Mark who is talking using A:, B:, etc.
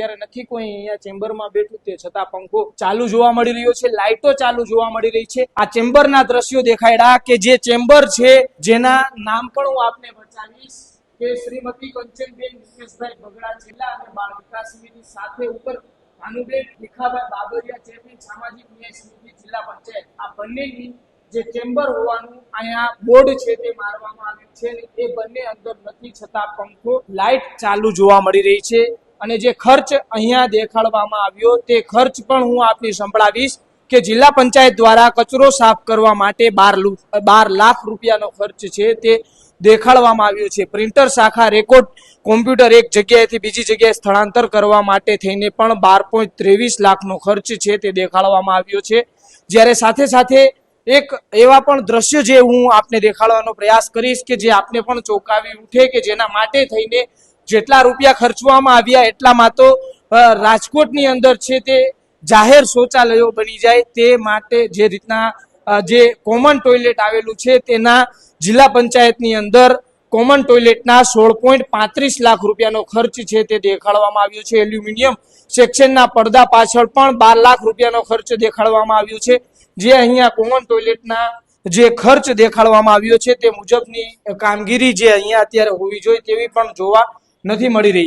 A: અત્યારે નથી કોઈ અહીંયા ચેમ્બરમાં બેઠું, તે છતાં પંખો ચાલુ જોવા મળી રહ્યો છે, લાઇટો ચાલુ જોવા મળી રહી છે। આ ચેમ્બરના દ્રશ્યો દેખાડ્યા કે જે ચેમ્બર છે જેના નામ પણ હું આપને બતાવીશ કે શ્રીમતી કંચનબેન વિશેષભાઈ બગડા જિલ્લા અને બાળ વિકાસ સમિતિ સાથે ઉપર ભાનુબેન ભીખાભાઈ બાબરિયા ચેરમેન સામાજિક ન્યાય સમિતિ જિલ્લા પંચાયત, આ બંનેની જે ચેમ્બર હોવાનું અહીંયા બોર્ડ છે તે મારવામાં આવ્યું છે અને એ બંને અંદર નથી, છતાં પંખો લાઇટ ચાલુ જોવા મળી રહી છે। અને જે ખર્ચ અહીંયા દેખાડવામાં આવ્યો તે ખર્ચ પણ હું આપને સંભળાવીશ કે જિલ્લા પંચાયત દ્વારા કચરો સાફ કરવા માટે 12 લાખ રૂપિયાનો ખર્ચ છે તે દેખાડવામાં આવ્યો છે। પ્રિન્ટર શાખા રેકોર્ડ કોમ્પ્યુટર એક જગ્યાએથી બીજી જગ્યાએ સ્થળાંતર કરવા માટે થઈને પણ 12.23 લાખનો ખર્ચ છે તે દેખાડવામાં આવ્યો છે। જ્યારે સાથે સાથે એક એવા પણ દ્રશ્ય જે હું આપને દેખાડવાનો પ્રયાસ કરીશ કે જે આપને પણ ચોંકાવી ઉઠે કે જેના માટે થઈને જેટલા રૂપિયા ખર્ચવામાં આવ્યા એટલામાં તો રાજકોટની અંદર છે તે જાહેર શૌચાલયો બની જાય તે માટે જે રીતના જે કોમન ટોયલેટ આવેલું છે તેના જિલ્લા પંચાયતની અંદર કોમન ટોયલેટના 16.35 લાખ રૂપિયાનો ખર્ચ છે તે દેખાડવામાં આવ્યો છે। એલ્યુમિનિયમ સેક્શનના પડદા પાછળ પણ 12 લાખ રૂપિયાનો ખર્ચ દેખાડવામાં આવ્યો છે। જે અહીંયા કોમન ટોયલેટના જે ખર્ચ દેખાડવામાં આવ્યો છે તે મુજબની કામગીરી જે અહીંયા અત્યારે હોવી જોઈએ તેવી પણ જોવા નથી મળી રહી।